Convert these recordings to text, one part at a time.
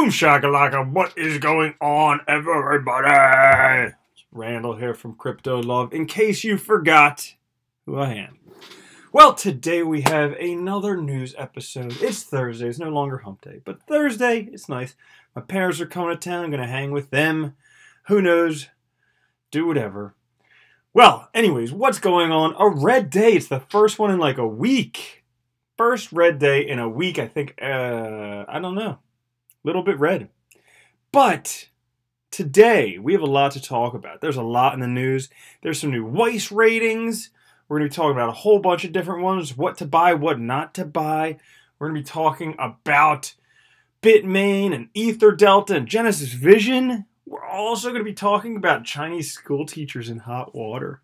Boom shakalaka, what is going on, everybody? It's Randall here from Crypto Love, in case you forgot who I am. Well, today we have another news episode. It's Thursday, it's no longer hump day, but Thursday, it's nice. My parents are coming to town, I'm going to hang with them. Who knows? Do whatever. Well, anyways, what's going on? A red day, it's the first one in like a week. First red day in a week, I think, I don't know. Little bit red. But today, we have a lot to talk about. There's a lot in the news. There's some new Weiss ratings. We're going to be talking about a whole bunch of different ones. What to buy, what not to buy. We're going to be talking about Bitmain and EtherDelta and Genesis Vision. We're also going to be talking about Chinese school teachers in hot water.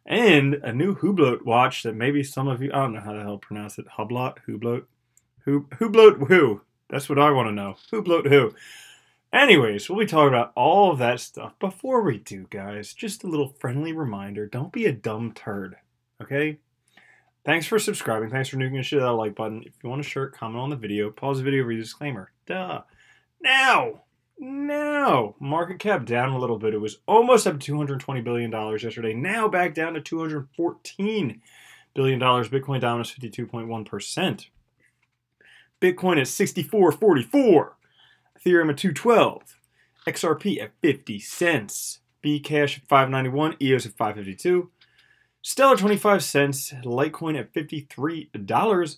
And a new Hublot watch that maybe some of you, I don't know how the hell to pronounce it. Hublot? Hublot? Hublot who? That's what I want to know. Hublot who? Anyways, we'll be talking about all of that stuff. Before we do, guys, just a little friendly reminder. Don't be a dumb turd, okay? Thanks for subscribing. Thanks for nuking shit that like button. If you want a shirt, comment on the video. Pause the video, read the disclaimer. Duh. Now, market cap down a little bit. It was almost up to $220 billion yesterday. Now back down to $214 billion. Bitcoin down is 52.1%. Bitcoin at 64.44, Ethereum at 212, XRP at 50 cents, Bcash at 591, EOS at 552, Stellar 25 cents, Litecoin at $53.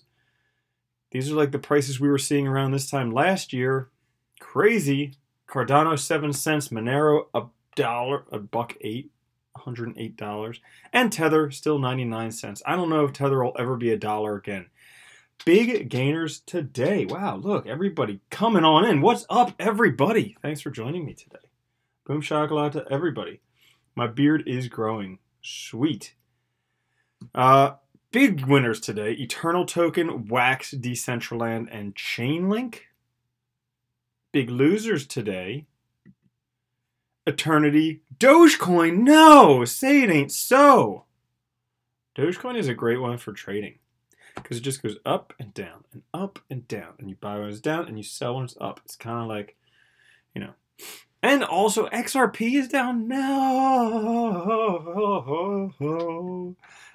These are like the prices we were seeing around this time last year. Crazy. Cardano 7 cents, Monero $1.08, $108, and Tether still 99 cents. I don't know if Tether will ever be $1 again. Big gainers today. Wow, look, everybody coming on in. What's up, everybody? Thanks for joining me today. Boom shakalaka to everybody. My beard is growing. Sweet. Big winners today. Eternal Token, Wax, Decentraland, and Chainlink. Big losers today. Eternity. Dogecoin. No! Say it ain't so. Dogecoin is a great one for trading. Because it just goes up and down and up and down. And you buy when it's down and you sell when it's up. It's kind of like, you know. And also XRP is down. No.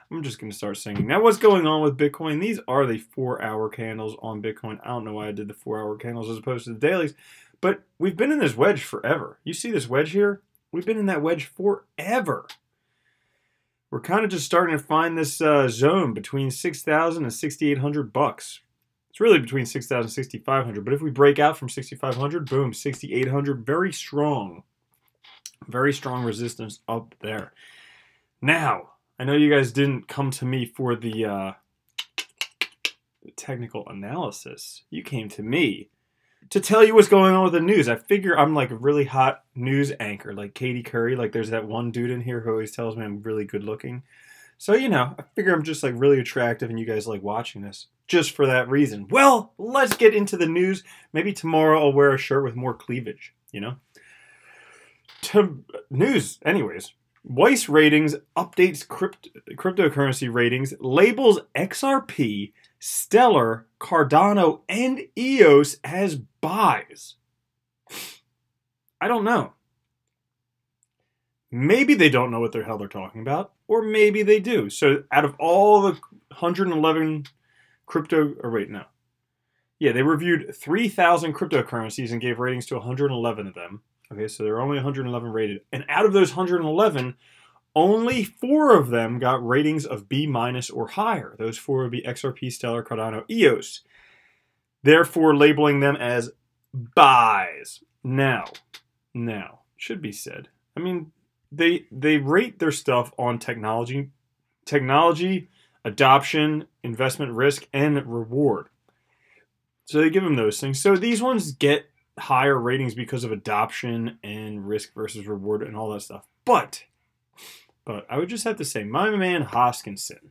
I'm just going to start singing. Now what's going on with Bitcoin? These are the 4-hour candles on Bitcoin. I don't know why I did the 4-hour candles as opposed to the dailies. But we've been in this wedge forever. You see this wedge here? We've been in that wedge forever. We're kind of just starting to find this zone between $6,000 and $6,800. It's really between $6,000 and $6,500. But if we break out from $6,500, boom, $6,800. Very strong resistance up there. Now, I know you guys didn't come to me for the technical analysis. You came to me to tell you what's going on with the news. I figure I'm like a really hot news anchor, like Katie Curry. Like there's that one dude in here who always tells me I'm really good looking. So, you know, I figure I'm just like really attractive and you guys like watching this just for that reason. Well, let's get into the news. Maybe tomorrow I'll wear a shirt with more cleavage, you know? News, anyways. Weiss ratings updates cryptocurrency ratings, labels XRP, Stellar, Cardano, and EOS as buys. I don't know. Maybe they don't know what the hell they're talking about, or maybe they do. So out of all the 111 they reviewed 3,000 cryptocurrencies and gave ratings to 111 of them. Okay, so there are only 111 rated. And out of those 111, only 4 of them got ratings of B- or higher. Those 4 would be XRP, Stellar, Cardano, EOS. Therefore, labeling them as buys. Now, should be said. I mean, they rate their stuff on technology, adoption, investment risk, and reward. So they give them those things. So these ones get higher ratings because of adoption and risk versus reward and all that stuff. But I would just have to say, my man Hoskinson,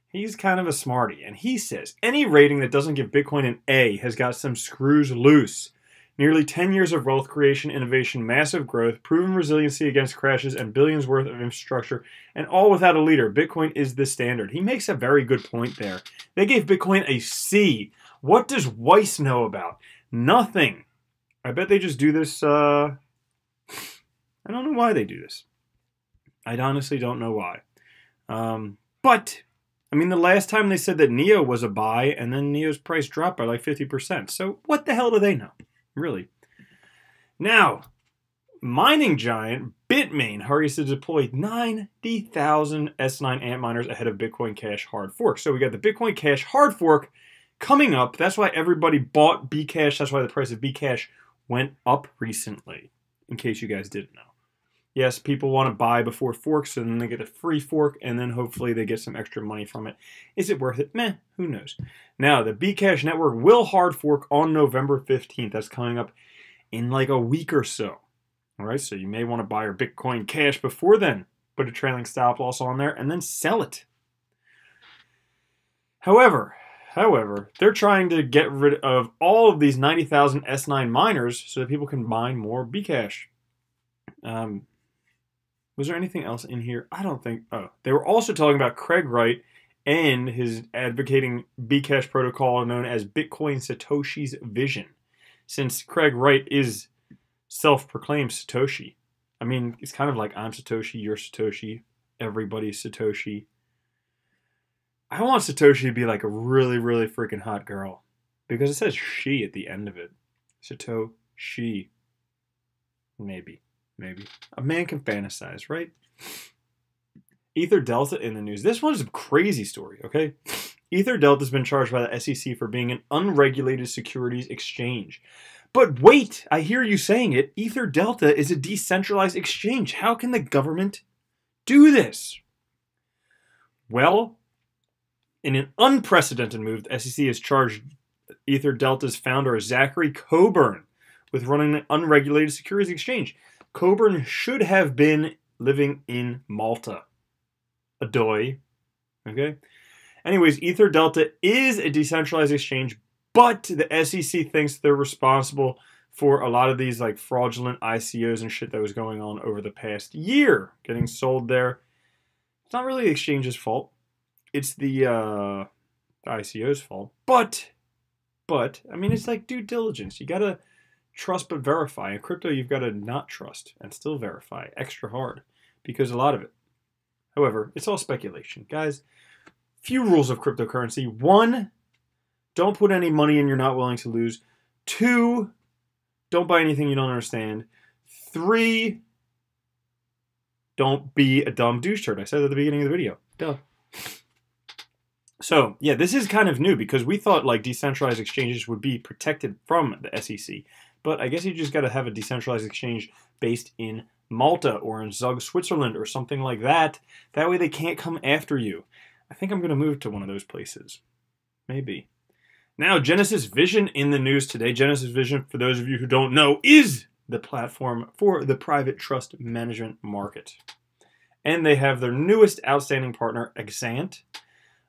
he's kind of a smarty, and he says, any rating that doesn't give Bitcoin an A has got some screws loose. Nearly 10 years of wealth creation, innovation, massive growth, proven resiliency against crashes, and billions worth of infrastructure, and all without a leader. Bitcoin is the standard. He makes a very good point there. They gave Bitcoin a C. What does Weiss know about? Nothing. I bet they just do this. I don't know why they do this. I honestly don't know why. But, I mean, the last time they said that Neo was a buy, and then Neo's price dropped by like 50%. So what the hell do they know? Really? Now, mining giant Bitmain hurries to deploy 90,000 S9 Antminers ahead of Bitcoin Cash hard fork. So we got the Bitcoin Cash hard fork coming up. That's why everybody bought Bcash. That's why the price of Bcash went up recently, in case you guys didn't know. Yes, people want to buy before forks, and then they get a free fork, and then hopefully they get some extra money from it. Is it worth it? Meh, who knows. Now, the Bcash network will hard fork on November 15th. That's coming up in like a week or so. All right, so you may want to buy your Bitcoin Cash before then. Put a trailing stop loss on there, and then sell it. However, they're trying to get rid of all of these 90,000 S9 miners so that people can mine more Bcash. Was there anything else in here? I don't think. Oh, they were also talking about Craig Wright and his advocating Bcash protocol known as Bitcoin Satoshi's vision. Since Craig Wright is self-proclaimed Satoshi. I mean, it's kind of like I'm Satoshi, you're Satoshi, everybody's Satoshi. I want Satoshi to be like a really, really freaking hot girl. Because it says she at the end of it. Satoshi. Maybe. A man can fantasize, right? EtherDelta in the news. This one's a crazy story, okay? EtherDelta has been charged by the SEC for being an unregulated securities exchange. But wait, I hear you saying it. EtherDelta is a decentralized exchange. How can the government do this? Well, in an unprecedented move, the SEC has charged EtherDelta's founder, Zachary Coburn, with running an unregulated securities exchange. Coburn should have been living in Malta. Adoy. Okay? Anyways, EtherDelta is a decentralized exchange, but the SEC thinks they're responsible for a lot of these like fraudulent ICOs and shit that was going on over the past year getting sold there. It's not really the exchange's fault. It's the ICO's fault. But, I mean, it's like due diligence. You gotta trust but verify. In crypto, you've got to not trust and still verify extra hard because a lot of it. However, it's all speculation. Guys, few rules of cryptocurrency. 1, don't put any money in you're not willing to lose. 2, don't buy anything you don't understand. 3, don't be a dumb douche turd. I said that at the beginning of the video. Duh. So, yeah, this is kind of new because we thought like decentralized exchanges would be protected from the SEC. But I guess you just got to have a decentralized exchange based in Malta or in Zug, Switzerland or something like that. That way they can't come after you. I think I'm going to move to one of those places. Maybe. Now, Genesis Vision in the news today. Genesis Vision, for those of you who don't know, is the platform for the private trust management market. And they have their newest outstanding partner, Exant,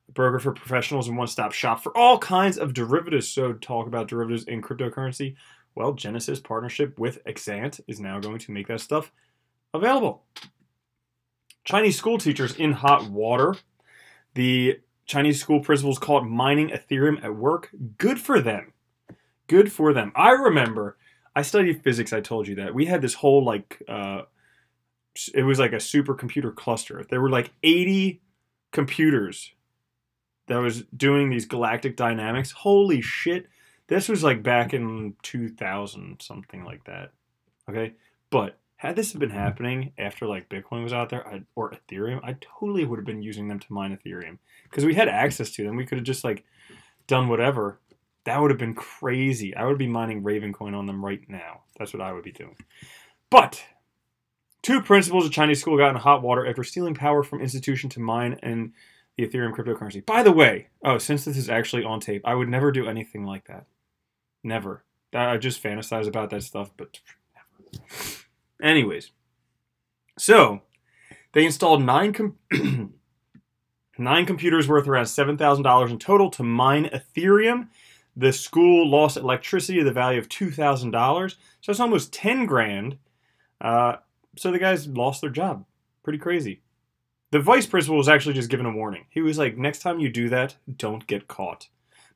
a broker for professionals and one-stop shop for all kinds of derivatives. So talk about derivatives in cryptocurrency. Well, Genesis partnership with Exant is now going to make that stuff available. Chinese school teachers in hot water. The Chinese school principals call it mining Ethereum at work. Good for them. Good for them. I remember, I studied physics, I told you that. We had this whole, like, it was like a supercomputer cluster. There were like 80 computers that was doing these galactic dynamics. Holy shit. This was like back in 2000, something like that. Okay? But had this been happening after like Bitcoin was out there, or Ethereum, I totally would have been using them to mine Ethereum. Because we had access to them. We could have just like done whatever. That would have been crazy. I would be mining Ravencoin on them right now. That's what I would be doing. But 2 principals of Chinese school got in hot water after stealing power from institution to mine and the Ethereum cryptocurrency. By the way, since this is actually on tape, I would never do anything like that. Never. I just fantasize about that stuff, but never. Anyways. So, they installed 9 computers worth around $7,000 in total to mine Ethereum. The school lost electricity to the value of $2,000. So it's almost 10 grand. So the guys lost their job. Pretty crazy. The vice principal was actually just given a warning. He was like, next time you do that, don't get caught.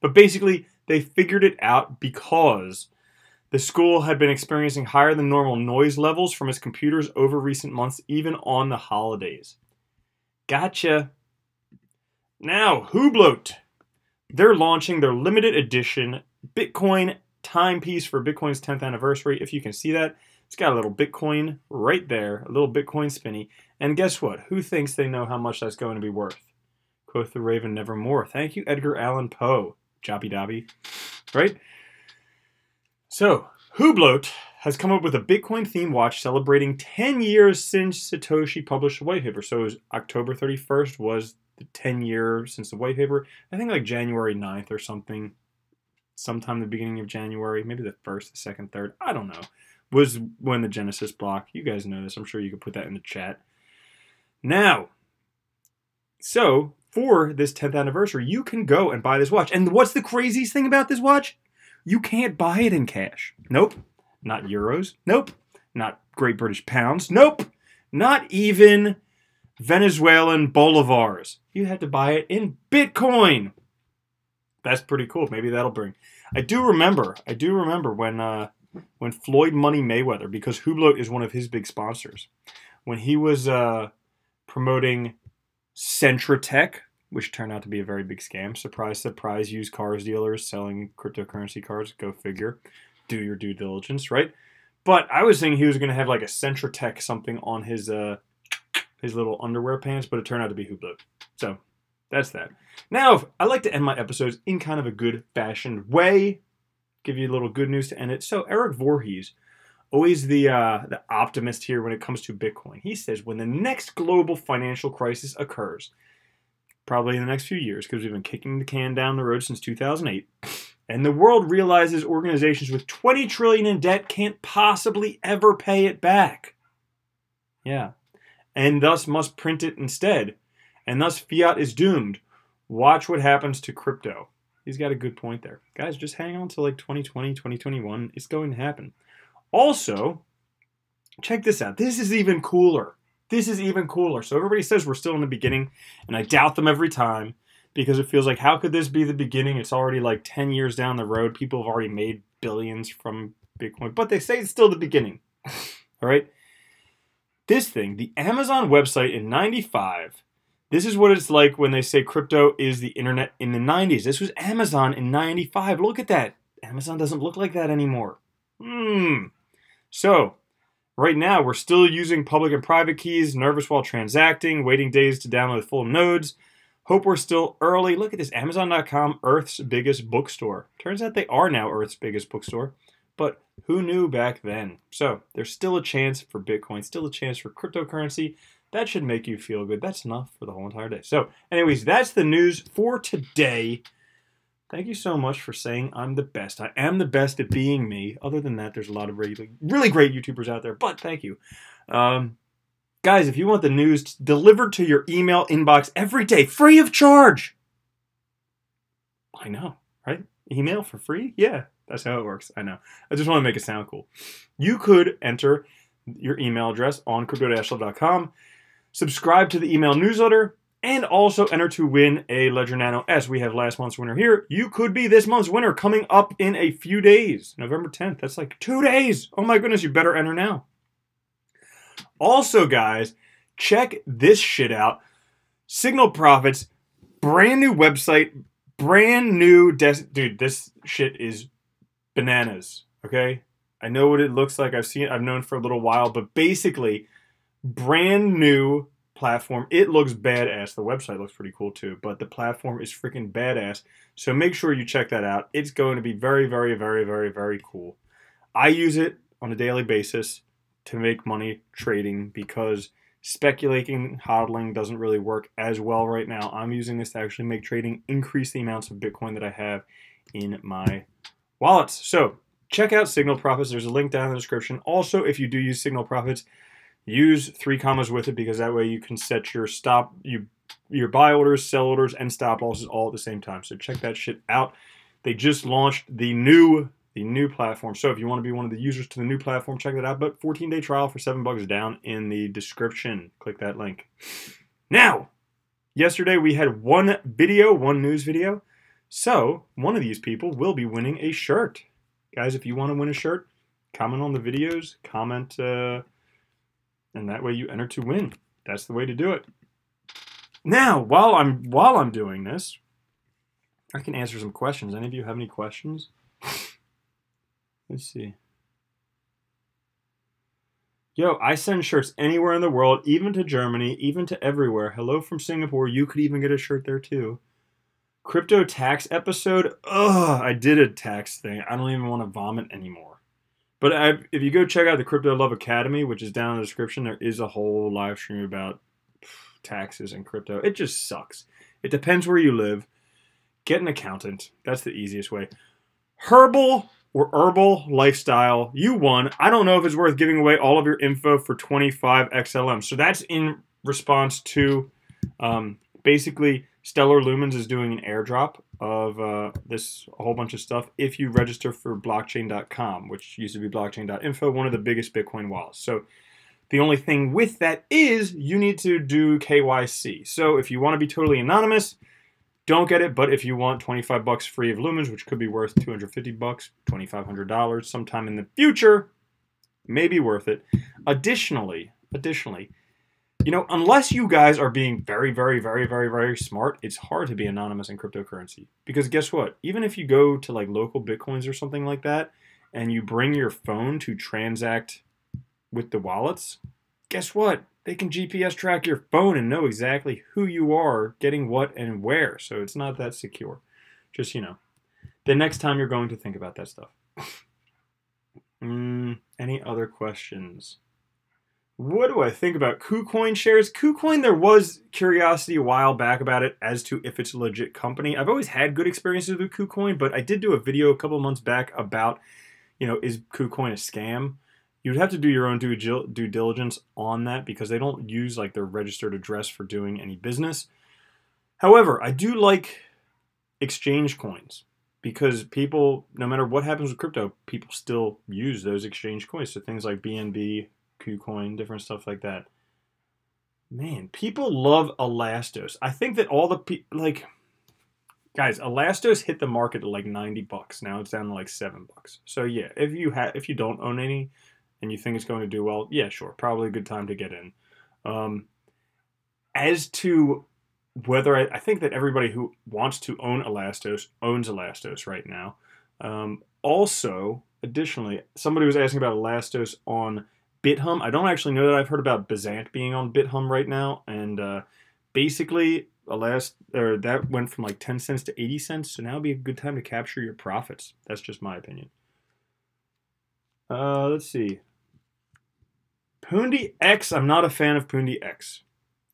But basically, They figured it out because the school had been experiencing higher than normal noise levels from its computers over recent months, even on the holidays. Gotcha. Now, Hublot. They're launching their limited edition Bitcoin timepiece for Bitcoin's 10th anniversary. If you can see that, it's got a little Bitcoin right there, a little Bitcoin spinny. And guess what? Who thinks they know how much that's going to be worth? Quoth the Raven nevermore. Thank you, Edgar Allan Poe. Jobby Dobby. Right? So, Hublot has come up with a Bitcoin-themed watch celebrating 10 years since Satoshi published the white paper. So, it was October 31st was the 10 years since the white paper. I think like January 9th or something. Sometime the beginning of January. Maybe the 1st, the 2nd, 3rd. I don't know. Was when the Genesis block. You guys know this. I'm sure you could put that in the chat. Now, so for this 10th anniversary, you can go and buy this watch. And what's the craziest thing about this watch? You can't buy it in cash. Nope. Not euros. Nope. Not Great British pounds. Nope. Not even Venezuelan bolivars. You have to buy it in Bitcoin. That's pretty cool. Maybe that'll bring. I do remember when Floyd Money Mayweather, because Hublot is one of his big sponsors, when he was promoting Centratech, which turned out to be a very big scam. Surprise, surprise, used cars dealers selling cryptocurrency cards. Go figure. Do your due diligence, right? But I was thinking he was going to have like a Centratech something on his little underwear pants, but it turned out to be Hublot. So that's that. Now, I like to end my episodes in kind of a good-fashioned way. Give you a little good news to end it. So Eric Voorhees, always the optimist here when it comes to Bitcoin. He says when the next global financial crisis occurs, probably in the next few years, because we've been kicking the can down the road since 2008, and the world realizes organizations with $20 trillion in debt can't possibly ever pay it back. Yeah. And thus must print it instead. And thus fiat is doomed. Watch what happens to crypto. He's got a good point there. Guys, just hang on to like 2020, 2021. It's going to happen. Also, check this out. This is even cooler. This is even cooler. So everybody says we're still in the beginning, and I doubt them every time because it feels like, how could this be the beginning? It's already like 10 years down the road. People have already made billions from Bitcoin, but they say it's still the beginning. All right? This thing, the Amazon website in 95, this is what it's like when they say crypto is the internet in the 90s. This was Amazon in 95. Look at that. Amazon doesn't look like that anymore. So, right now, we're still using public and private keys, nervous while transacting, waiting days to download full nodes. Hope we're still early. Look at this, Amazon.com, Earth's biggest bookstore. Turns out they are now Earth's biggest bookstore, but who knew back then? So, there's still a chance for Bitcoin, still a chance for cryptocurrency. That should make you feel good. That's enough for the whole entire day. So, anyways, that's the news for today. Thank you so much for saying I'm the best. I am the best at being me. Other than that, there's a lot of really great YouTubers out there, but thank you. Guys, if you want the news delivered to your email inbox every day, free of charge. I know, right? Email for free? Yeah, that's how it works. I know. I just want to make it sound cool. You could enter your email address on crypto-love.com, subscribe to the email newsletter, and also enter to win a Ledger Nano S. We have last month's winner here. You could be this month's winner coming up in a few days. November 10th. That's like 2 days. Oh my goodness, you better enter now. Also, guys, check this shit out. Signal Profits, brand new website, brand new dude, this shit is bananas, okay? I know what it looks like. I've known for a little while, but basically, brand new platform. It looks badass. The website looks pretty cool too, but the platform is freaking badass. So make sure you check that out. It's going to be very, very, very, very, very cool. I use it on a daily basis to make money trading because speculating, hodling doesn't really work as well right now. I'm using this to actually make trading increase the amounts of Bitcoin that I have in my wallets. So check out Signal Profits. There's a link down in the description. Also, if you do use Signal Profits, use 3 commas with it because that way you can set your your buy orders, sell orders, and stop losses all at the same time. So check that shit out. They just launched the new platform. So if you want to be one of the users to the new platform, check that out. But 14-day trial for $7 down in the description. Click that link. Now, yesterday we had one news video. So one of these people will be winning a shirt. Guys, if you want to win a shirt, comment on the videos, comment, and that way you enter to win. That's the way to do it. Now, while I'm doing this, I can answer some questions. Any of you have any questions? Let's see. Yo, I send shirts anywhere in the world, even to Germany, even to everywhere. Hello from Singapore. You could even get a shirt there too. Crypto tax episode. Ugh, I did a tax thing. I don't even want to vomit anymore. But if you go check out the Crypto Love Academy, which is down in the description, there is a whole live stream about taxes and crypto. It just sucks. It depends where you live. Get an accountant. That's the easiest way. Herbal or herbal lifestyle. You won. I don't know if it's worth giving away all of your info for 25 XLM. So that's in response to basically Stellar Lumens is doing an airdrop of a whole bunch of stuff if you register for blockchain.com, which used to be blockchain.info, one of the biggest Bitcoin wallets. So the only thing with that is you need to do KYC. So if you want to be totally anonymous, don't get it. But if you want 25 bucks free of lumens, which could be worth 250 bucks, $2,500 sometime in the future, may be worth it. Additionally, you know, unless you guys are being very, very, very, very, very smart, it's hard to be anonymous in cryptocurrency. Because guess what? Even if you go to like local Bitcoins or something like that, and you bring your phone to transact with the wallets, guess what? They can GPS track your phone and know exactly who you are getting what and where. So it's not that secure. Just, you know, the next time you're going to think about that stuff. Any other questions? What do I think about KuCoin shares? KuCoin, there was curiosity a while back about it as to if it's a legit company. I've always had good experiences with KuCoin, but I did do a video a couple months back about, you know, is KuCoin a scam? You'd have to do your own due diligence on that because they don't use like their registered address for doing any business. However, I do like exchange coins because people, no matter what happens with crypto, people still use those exchange coins. So things like BNB, KuCoin, different stuff like that. Man, people love Elastos. I think that all the people, like, guys, Elastos hit the market at like 90 bucks. Now it's down to like $7. So yeah, if you don't own any and you think it's going to do well, yeah, sure, probably a good time to get in. As to whether I think that everybody who wants to own Elastos owns Elastos right now. Also, additionally, somebody was asking about Elastos on BitHum. I don't actually know that. I've heard about Bazant being on BitHum right now, and basically that went from like 10 cents to 80 cents, so now would be a good time to capture your profits. That's just my opinion. Let's see. Pundi X, I'm not a fan of Pundi X.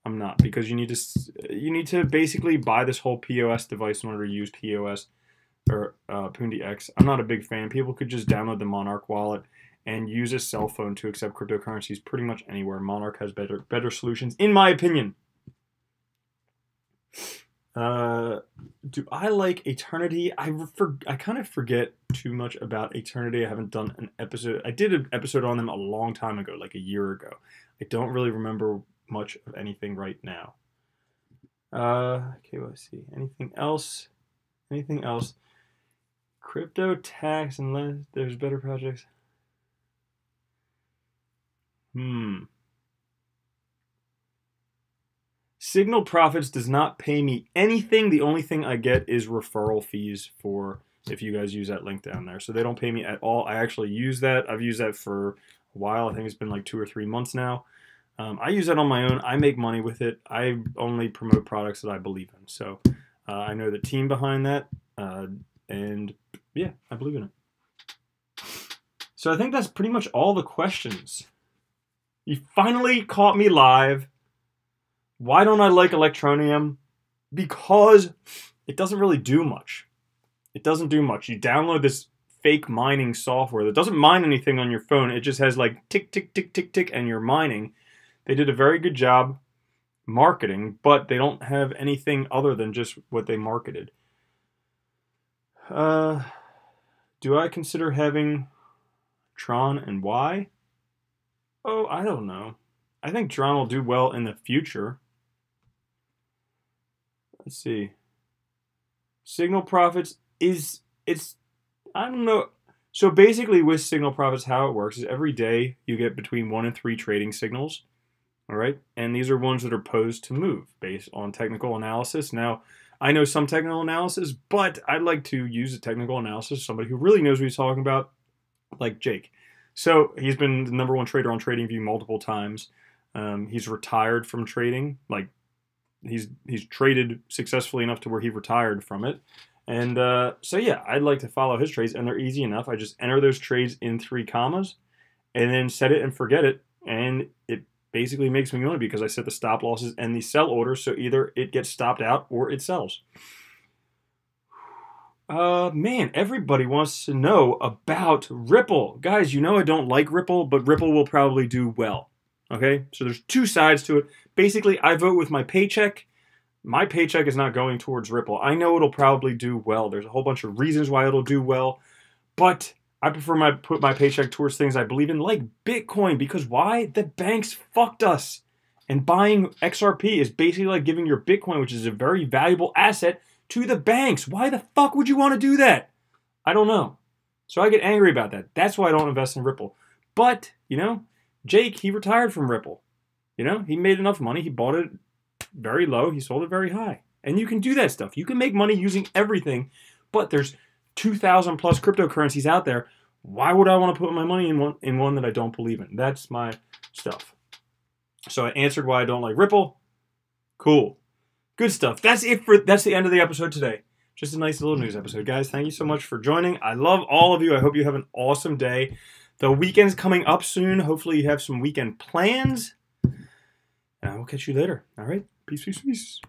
I'm not, because you need to basically buy this whole POS device in order to use POS or Pundi X. I'm not a big fan. People could just download the Monarch wallet and use a cell phone to accept cryptocurrencies pretty much anywhere. Monarch has better solutions, in my opinion. Do I like Eternity? I kind of forget too much about Eternity. I haven't done an episode. I did an episode on them a long time ago, like a year ago. I don't really remember much of anything right now. Okay, let's see. Anything else? Anything else? Crypto tax, unless there's better projects. Signal Profits does not pay me anything. The only thing I get is referral fees for if you guys use that link down there. So they don't pay me at all. I actually use that. I've used that for a while. I think it's been like 2 or 3 months now. I use that on my own. I make money with it. I only promote products that I believe in. So I know the team behind that. And yeah, I believe in it. So I think that's pretty much all the questions. You finally caught me live. Why don't I like Electroneum? Because it doesn't really do much. It doesn't do much. You download this fake mining software that doesn't mine anything on your phone. It just has like tick, tick, tick, tick, tick, and you're mining. They did a very good job marketing, but they don't have anything other than just what they marketed. Do I consider having Tron, and why? Oh, I don't know. I think Tron will do well in the future. Let's see. Signal profits I don't know. So basically with signal profits, how it works is every day you get between 1 and 3 trading signals. All right. And these are ones that are posed to move based on technical analysis. Now, I know some technical analysis, but I'd like to use a technical analysis, somebody who really knows what he's talking about, like Jake. So he's been the #1 trader on TradingView multiple times. He's retired from trading. Like he's traded successfully enough to where he retired from it. And so yeah, I'd like to follow his trades, and they're easy enough. I just enter those trades in 3 commas, and then set it and forget it, and it basically makes me money because I set the stop losses and the sell orders, so either it gets stopped out or it sells. Man, everybody wants to know about Ripple. Guys, you know I don't like Ripple, but Ripple will probably do well. Okay? So there's 2 sides to it. Basically, I vote with my paycheck. My paycheck is not going towards Ripple. I know it'll probably do well. There's a whole bunch of reasons why it'll do well, but I prefer put my paycheck towards things I believe in, like Bitcoin, because why? The banks fucked us. And buying XRP is basically like giving your Bitcoin, which is a very valuable asset, to the banks. Why the fuck would you want to do that? I don't know. So I get angry about that. That's why I don't invest in Ripple. But, you know, Jake, he retired from Ripple. You know, he made enough money. He bought it very low. He sold it very high. And you can do that stuff. You can make money using everything, but there's 2,000 plus cryptocurrencies out there. Why would I want to put my money in one that I don't believe in? That's my stuff. So I answered why I don't like Ripple. Cool. Good stuff. That's the end of the episode today. Just a nice little news episode. Guys, thank you so much for joining. I love all of you. I hope you have an awesome day. The weekend's coming up soon. Hopefully you have some weekend plans. And I will catch you later. All right? Peace, peace, peace.